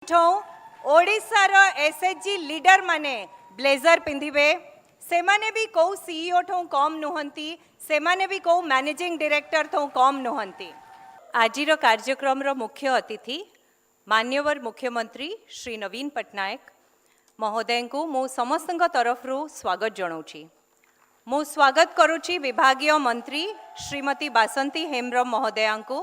ओडिशार SHG leader माने blazer पिंधिबे से माने भी कौ सीईओ ठो कम नुहंती से माने भी कौ मैनेजिंग डायरेक्टर ठो कम नुहंती। आजिर कार्यक्रम रो मुख्य अतिथि मान्यवर मुख्यमंत्री श्री नवीन पट्टनायक महोदय को मु समस्त तरफ स्वागत जनाऊँगी। मु स्वागत करुच्ची विभागीय मंत्री श्रीमती बासंती हेम्ब्रम महोदया को।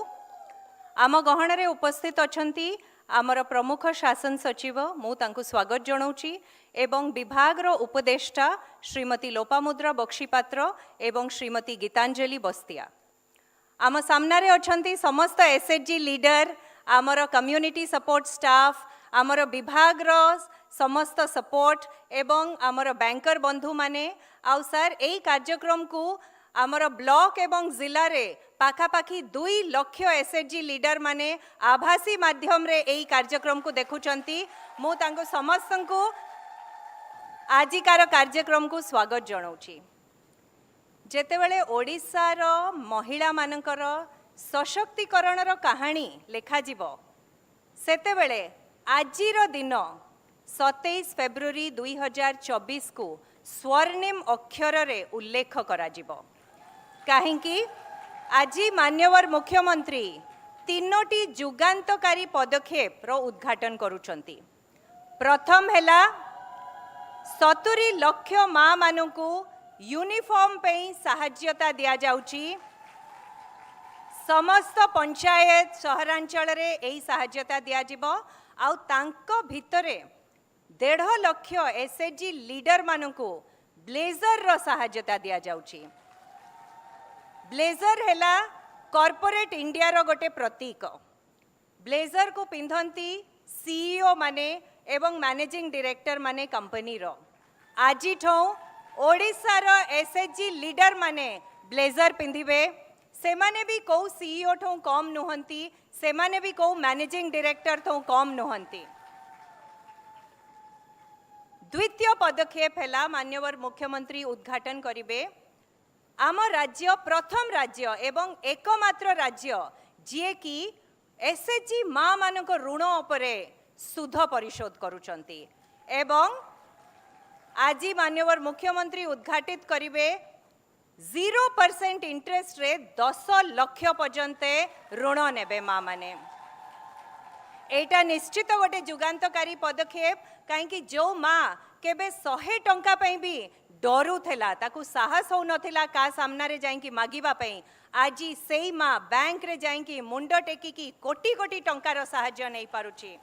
आम गहन उपस्थित अछंती आमर प्रमुख शासन सचिव मु तांको स्वागत जनाऊँगी एवं विभाग रो उपदेष्टा श्रीमती लोपामुद्रा बक्षीपात्र एवं श्रीमती गीतांजलि बस्तिया। आम सामने अछंती समस्त एसएचजी लीडर आमर कम्युनिटी सपोर्ट स्टाफ आमर विभाग रो समस्त सपोर्ट एवं आमर बैंकर बंधु माने आउ सर एई कार्यक्रम को आमर ब्लॉक एवं जिले रे पाखापाखी 2 लाख एसएचजी लीडर माने आभासी माध्यम रे एई कार्यक्रम को देखुचंती। मु तांको समस्त को आजिकार कार्यक्रम को स्वागत जनाऊँगी। जेतेबेले ओडिशार महिला मानकर सशक्तिकरण रो कहानी लेखा जीवो सेतेबेले आजिर दिन 27 फेब्रुआरी 2024 को स्वर्णिम अक्षर रे उल्लेख करा जीवो। काहेकि आज मान्यवर मुख्यमंत्री 3टी जुगान्तकारी पदक्षेप रो उद्घाटन करुचंती। प्रथम हैला 70 लाख माँ मानू यूनिफॉर्म पे सहायता दिया जाउची। समस्त पंचायत सहरांचल रे एही सहायता दिया जिवो। आउ तांको भितरे 1.5 लाख एसएचजी लीडर मानू ब्लेजर रो सहायता दिया जाउची। ब्लेजर हैला कॉर्पोरेट इंडिया रो गोटे प्रतीक। ब्लेजर को पिंधंती सीईओ माने एवं मैनेजिंग डायरेक्टर माने कंपनी रो। आज ओडिशा रो एसएचजी लीडर माने ब्लेजर पिंधिबे से माने भी कौ सीईओ ठो कम नुहंती से माने भी कौ मैनेजिंग डायरेक्टर ठो कम नुहंती। द्वितीय पदक्षेप हैला मान्यवर मुख्यमंत्री उद्घाटन करिवे आम राज्य प्रथम राज्य एवं एकमात्र राज्य जी कि एसएचजी माँ मानक ऋण उपरे सुध परिशोध करुचंती एवं आज मान्यवर मुख्यमंत्री उद्घाटित करिवे 0% इंटरेस्ट रे 10 लाख पर्यंत ऋण नेबे माँ माने। एटा निश्चित गोटे जुगान्तकारी पदक्षेप कहीं जो माँ केबे 100 टंका भी डरू थिला ताकू साहस हो नथिला का सामना रे जाइकी मागिबा पई आज सेई माँ बैंक रे जाइकी मुंड टेकिकी कोटी कोटी टंकार सहायता नहीं पारुची।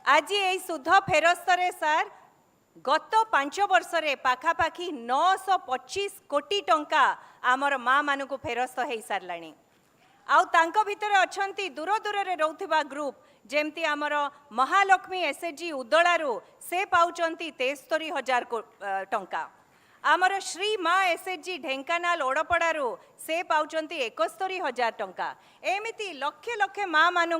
आज एई सुध फेरस्त रे सर गत 5 वर्ष रे पाखापाखी 925 कोटी टंका आमर माँ मानू फेरस्त हो सारलाणी। आउ तांको भितरे अछंती दूर दूर रे रहउथिबा ग्रुप जेमती आमर महालक्ष्मी एसएचजी उदलारू से पाउचंती 73,000 टंका। आमर श्री माँ एसएचजी ढेंकानाल ओडपड़ारू से पाउचंती 71,000 टंका। एमिति लक्षे लक्षे माँ मानू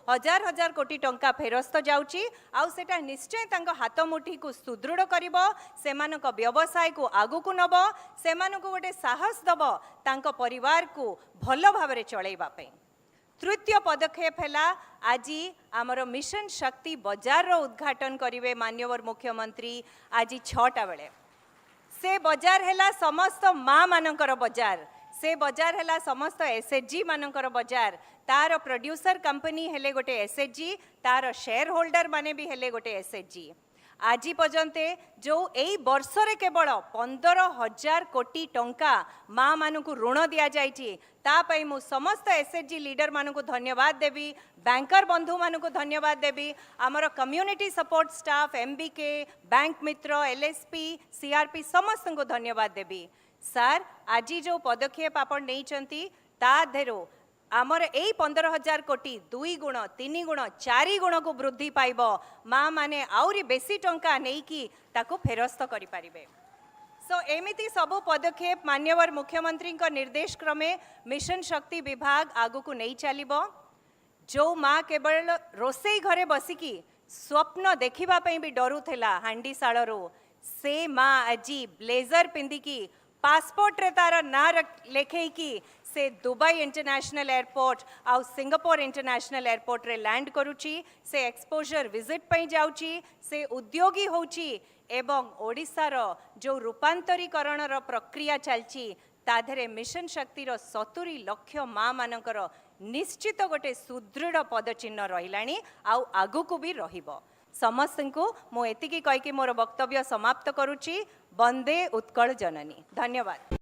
हजार हजार कोटी टंका फेरस्त जाउची। आउ सेटा निश्चय तांको हाथ मुठी को सुदृढ़ करिवो, सेमानक व्यवसाय को आगु को नबो, सेमानक गोटे साहस दबो तांको परिवार को भलो भाबरे चलैबा पई। तृतीय पदक्षेप हैला आज आमर मिशन शक्ति बाजार रो उद्घाटन करिवे मान्यवर मुख्यमंत्री आज 6टा बेले। से बाजार हैला समस्त माँ मानकर बाजार, से बाजार हैला समस्त एसएचजी मानकर बाजार। तार प्रोड्यूसर कंपनी हेले गोटे एसएचजी, तार शेयर होल्डर माने भी हेले गोटे एसएचजी। आज पर्यंत जो एई वर्ष रे केवल 15,000 कोटी टंका माँ मानू ऋण दिया जाइछि ता पई मु समस्त एसएचजी लीडर मानू धन्यवाद देवी, बैंकर बंधु मानू धन्यवाद देवी, आमर community support staff MBK bank मित्र एलएसपी सीआरपी समस्त को धन्यवाद देवी। सर आज जो पदक्षेप आपण नैचंती ता धेरो आमर एई 15,000 कोटी 2 गुण 3 गुण 4 गुण को वृद्धि पाइब। माँ माने आउरी बेसी टंका नेकी ताको फेरस्त करि पारिबे। सो एमिति सबु पदक्षेप मान्यवर मुख्यमंत्री निर्देश क्रमे मिशन शक्ति विभाग आगु को नहीं चलिबो। जो माँ केवल रोसई घरे बसिकी स्वप्न देखिबा पई भी डरू थिला हांडी साळरो से माँ आज ब्लेजर पिंदिकी पासपोर्ट रे तार ना लेखेकी से दुबई इंटरनेशनल एयरपोर्ट आउ सिंगापुर इंटरनेशनल एयरपोर्ट रे लैंड करूची से एक्सपोजर विजिट पई जाउची से उद्योगी होची एवं ओडिशार जो रूपांतरीकरण रो प्रक्रिया चलची ताधरे मिशन शक्तिर 70 लक्ष माँ मानकर निश्चित गोटे सुदृढ़ पदचिन्ह रहिलाणी आउ आगुकू भी रहिबो समस्त को मु एतिकी कहिकी मोर वक्तव्य समाप्त करूची वंदे उत्कल जननी धन्यवाद।